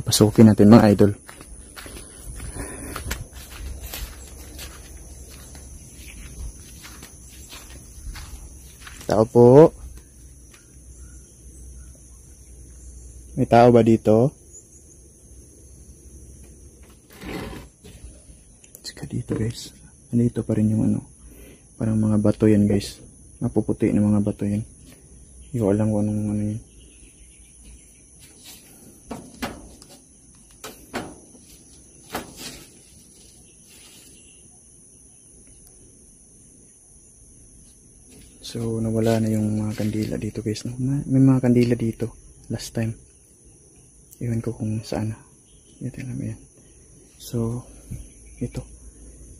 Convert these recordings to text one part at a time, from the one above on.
Papasukin natin mga idol. Tao po. May tao ba dito? Sika dito guys. Nandito pa rin yung ano. Parang mga bato yan guys. Mapuputi na mga bato yan. Hindi ko alam kung anong ano yun. So nawala na yung mga kandila dito guys. No? May mga kandila dito. Last time. Iwan ko kung saan. Ito naman yan. So ito.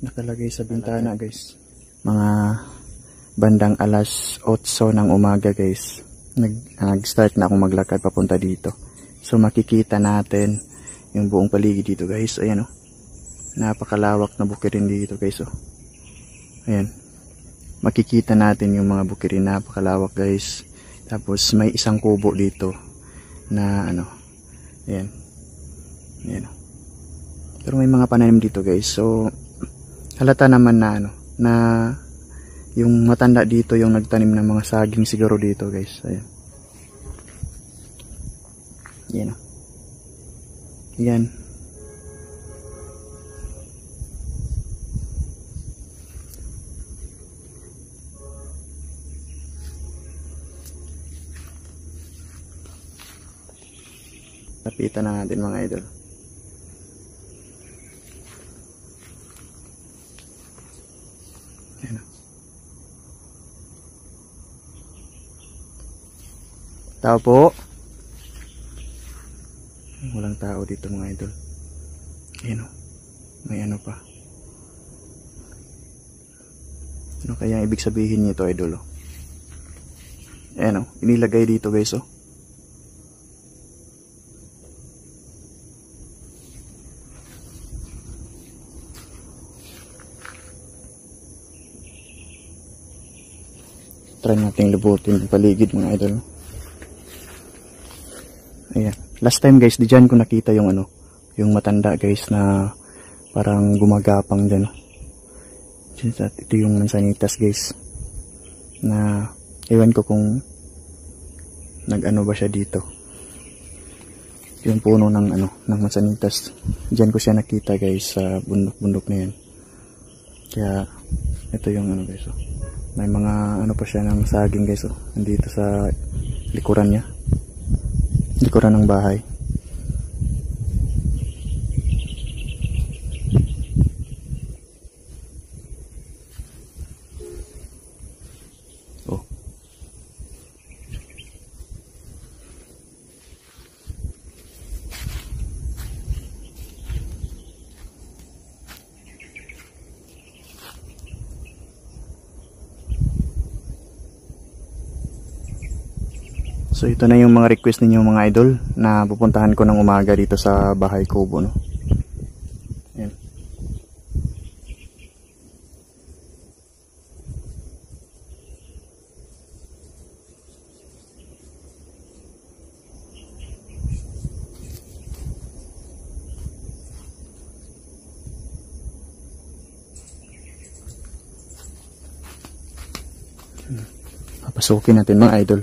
Nakalagay sa bintana guys. Mga bandang alas 8 ng umaga guys. Nag-start na akong maglakad papunta dito. So makikita natin yung buong paligid dito guys. Ayan o. Napakalawak na bukirin dito guys o. Ayan. Makikita natin yung mga bukirin. Napakalawak guys. Tapos may isang kubo dito. Na ano. Ayan. Ayan o. Pero may mga pananim dito guys. So halata naman na ano. Na yung matanda dito yung nagtanim ng mga saging siguro dito guys. Ayan. Yan o. Yan. Lapitan na natin mga idol. Yan o. Tao po. Walang tao dito mga idol. Ayan o. May ano pa. Ano kaya ibig sabihin nito idol o? Ayan o. Inilagay dito guys o. Try natin lubutin yung paligid mga idol. Ayan. Last time guys, di dyan ko nakita yung ano, yung matanda guys na parang gumagapang dyan. Ito yung mansanitas guys. Na, ewan ko kung nag-ano ba siya dito. Yung puno ng ano, ng mansanitas. Dyan ko siya nakita guys sa bundok-bundok na yan. Kaya, ito yung ano guys. Oh. May mga ano pa siya ng saging guys. Oh. Nandito sa likuran niya. Likuran ng bahay. Oh. So ito na yung mga request ninyo mga idol na pupuntahan ko ng umaga dito sa bahay kubo no. Ayan. Papasukin natin mga idol.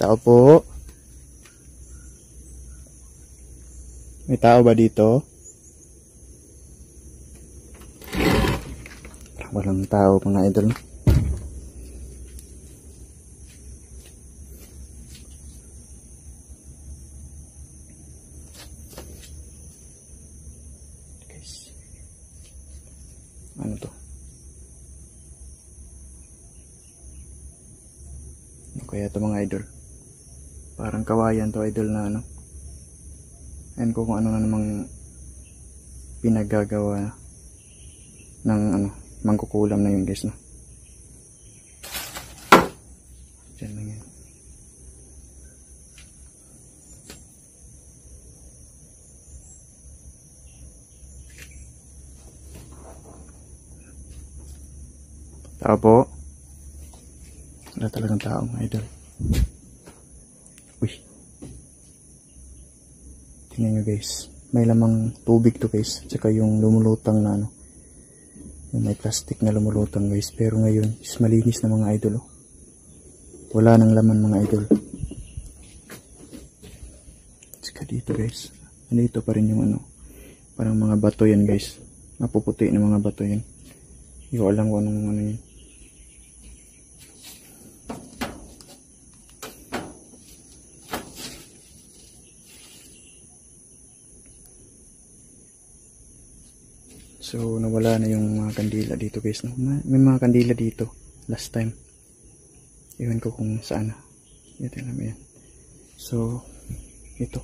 Tao po. May tao ba dito? Walang tao mga idol. Guys. Ano to? Ano kaya to mga idol? Parang kawayan to idol na ano. Ayan ko kung ano na namang pinagagawa ng ano, mangkukulam na yun guys no. Diyan lang yan. Tao po. Wala talagang tao mga idol. Uy. Tingnan nyo guys. May lamang tubig to guys. Tsaka yung lumulutang na ano. Yung may plastic na lumulutang guys. Pero ngayon is malinis na mga idol. Oh. Wala nang laman mga idol. Tsaka dito guys. Nandito pa rin yung ano. Parang mga bato yan guys. Mapuputi na mga bato yan. Hindi ko alam kung anong ano yun. So nawala na yung mga kandila dito guys. No? May mga kandila dito. Last time. Iwan ko kung saan na. Ito naman yan. So ito.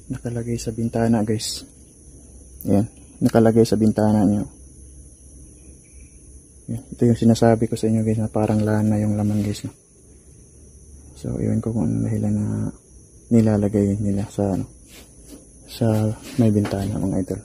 Nakalagay sa bintana guys. Yan. Nakalagay sa bintana nyo. Yan. Ito yung sinasabi ko sa inyo guys na parang lana yung laman guys. No? So iwan ko kung ano dahilan na nilalagay nila sa ano, sa may bintana mga idol.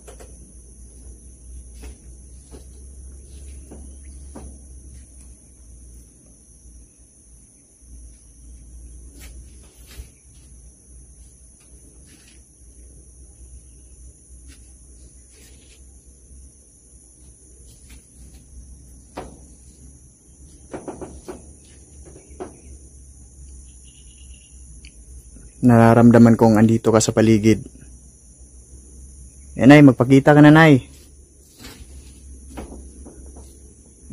Nararamdaman kong andito ka sa paligid. Yan ay, magpakita ka na nay.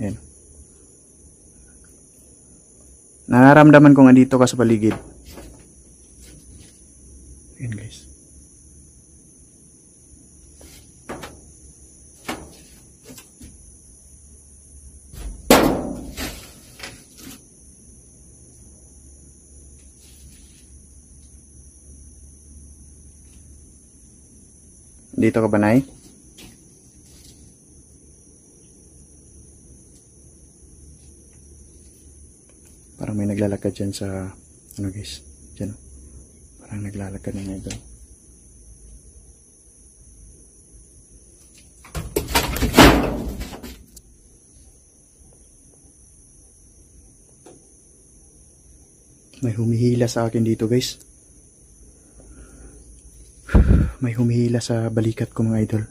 Yan. Nararamdaman kong andito ka sa paligid. Yan guys. Dito ka ba, Nay? Parang may naglalakad dyan sa, ano guys, dyan. Parang naglalakad na ito. May humihila sa akin dito guys. May humihila sa balikat ko mga idol.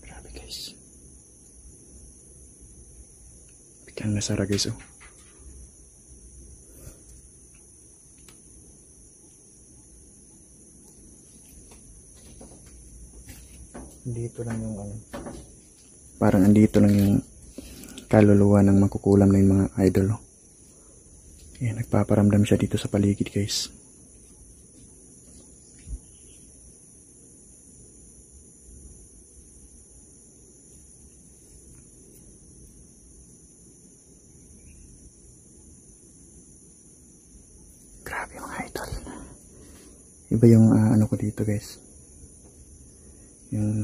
Grabe guys. Biglang nasara guys oh. Dito lang yung ano. Parang andito lang yung kaluluwa ng makukulam na yung mga idol oh. Ayan, nagpaparamdam siya dito sa paligid guys. Grabe mga idol. Iba yung ano ko dito guys. Yung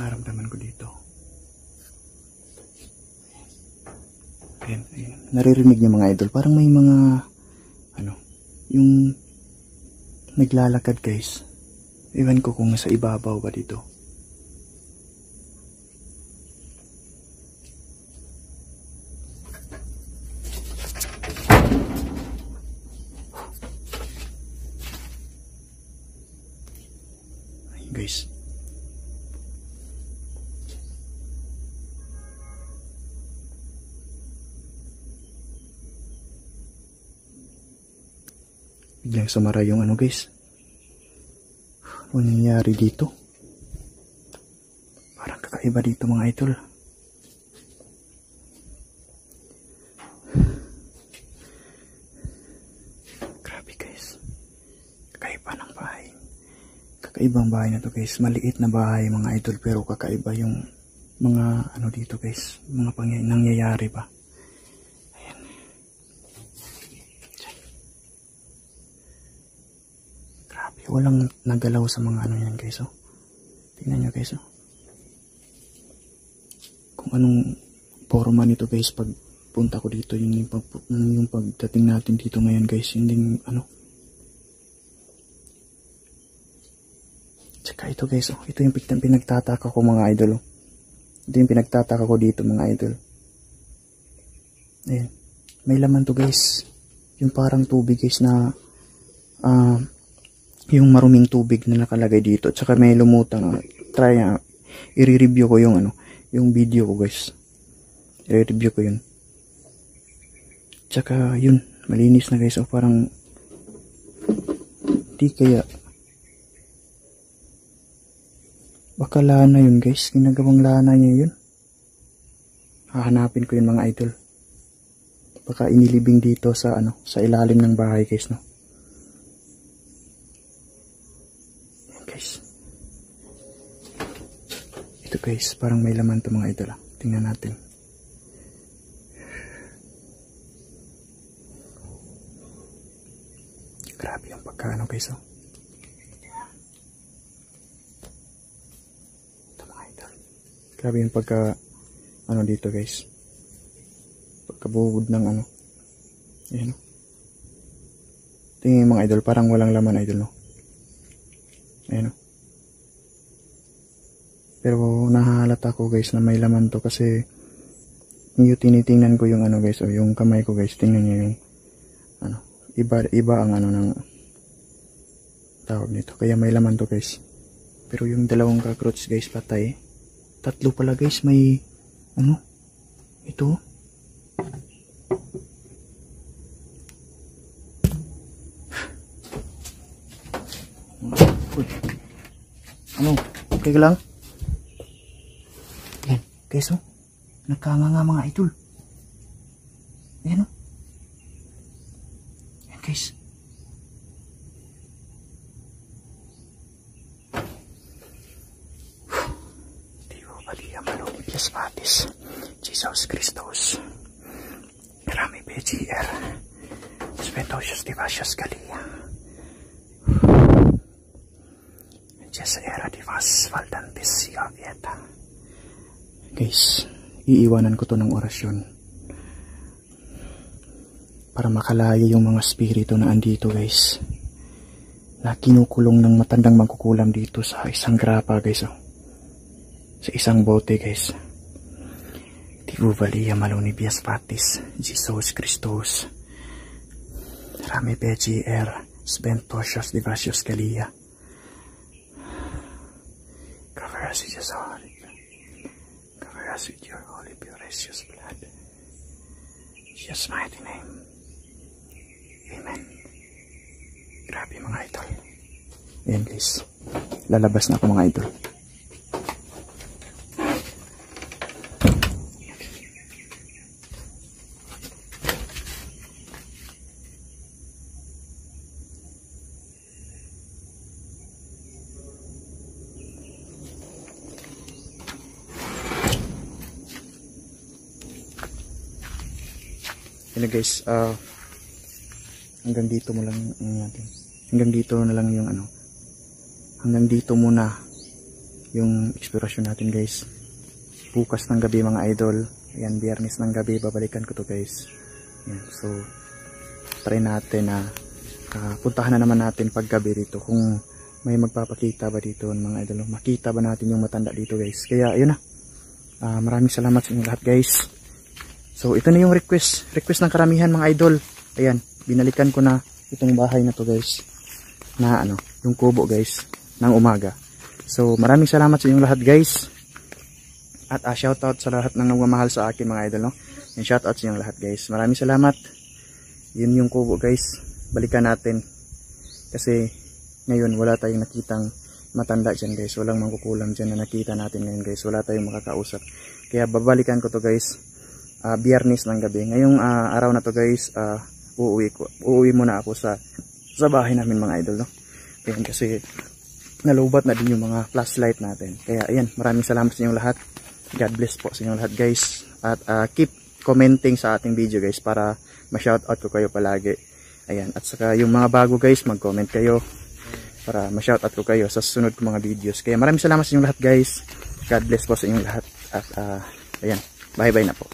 aramdaman ko dito. Ayan, ayan. Naririnig niyo mga idol, parang may mga ano, yung naglalakad guys. Ewan ko kung nasa ibabaw ba dito. Ayan guys. Biglang sumara yung ano guys. Ano nangyayari dito? Parang kakaiba dito mga idol. Grabe guys. Kakaiba ng bahay. Kakaibang bahay na to guys. Maliit na bahay mga idol pero kakaiba yung mga ano dito guys. Mga nangyayari ba. Walang nagalaw sa mga ano yan guys oh. Tingnan nyo guys oh. Kung anong forma nito guys pag punta ko dito, yung pagdating natin dito ngayon guys, hindi ano. Tsaka ito guys, oh, ito yung pinagtataka ko mga idol. Oh. Ito yung pinagtataka ko dito mga idol. Ayan. May laman to guys. Yung parang tubig guys na yung maruming tubig na nakalagay dito. Tsaka may lumutang. Try i-review ko yung yung video ko guys. I-review ko yun. Tsaka yun, malinis na guys. O parang di kaya baka lana yun guys. Ginagawang lana niya yun. Hahanapin ko yun mga idol. Baka inilibing dito sa sa ilalim ng bahay guys, no. Ayan guys. Ito guys, parang may laman to mga idol. Tingnan natin. Grabe yung pagkaano guys, oh. Ito mga idol. Grabe yung pagka dito guys. Pagkabuhod ng ayan o. Tingin mga idol, parang walang laman idol, no. Ayan o. Pero nahahalata ko guys na may laman to kasi yung tinitingnan ko yung guys, o yung kamay ko guys, tingnan nyo yung iba ang ng tawag nito, kaya may laman to guys. Pero yung dalawang cockroach guys patay. Tatlo pala guys, may ito. Okay ka lang? Yan, guys oh. Nagkanga mga idol. Ayan oh. Yan guys. Divo Maria Maloni Pies Patis. Jesus Christos. Rami PGR. Spentosius Divasius Galia. Jes era divas valdantis Yavieta. Guys, iiwanan ko to ng orasyon para makalaya yung mga spirito na andito guys, na kinukulong ng matandang mangkukulam dito sa isang grapa guys, oh. Sa isang bote guys. Tivuvalia Maloni Pies Patis. Jesus Christos. Rami PGR. Spentosius Divasius Galia. Cover us with your holy blood. Cover us with your holy precious blood. In Jesus' mighty name. Amen. Grabe mga idol. Ayan guys. Lalabas na ako mga idol. Yan guys, hanggang dito mo lang natin. Hanggang dito na lang yung hanggang dito muna yung eksplorasyon natin guys. Bukas ng gabi mga idol. Ayan, Biyernes ng gabi babalikan ko to guys. Ayan, so try natin na puntahan na naman natin pag gabi dito kung may magpapakita ba dito mga idol. Makita ba natin yung matanda dito guys. Kaya ayun na. Maraming salamat sa inyo lahat guys. So ito na yung request ng karamihan mga idol. Ayan, binalikan ko na itong bahay na to guys. Na yung kubo guys ng umaga. So maraming salamat sa inyong lahat guys. At shoutout sa lahat ng nagmamahal sa akin mga idol, no. And shoutout sa inyong lahat guys. Maraming salamat. Yun yung kubo guys. Balikan natin. Kasi ngayon wala tayong nakitang matanda dyan guys. Walang mangkukulam dyan na nakita natin ngayon guys. Wala tayong makakausap. Kaya babalikan ko to guys. Biyernes ng gabi. Ngayong araw na to guys, uuwi muna ako sa bahay namin mga idol, no. Ayan, kasi nalubat na din yung mga flashlight natin. Kaya ayan, maraming salamat sa inyong lahat. God bless po sa inyong lahat guys. At keep commenting sa ating video guys para ma-shoutout ko kayo palagi. Ayan, at saka yung mga bago guys, mag-comment kayo para ma-shoutout ko kayo sa susunod ko mga videos. Kaya maraming salamat sa inyong lahat guys. God bless po sa inyong lahat. At ayan, bye bye na po.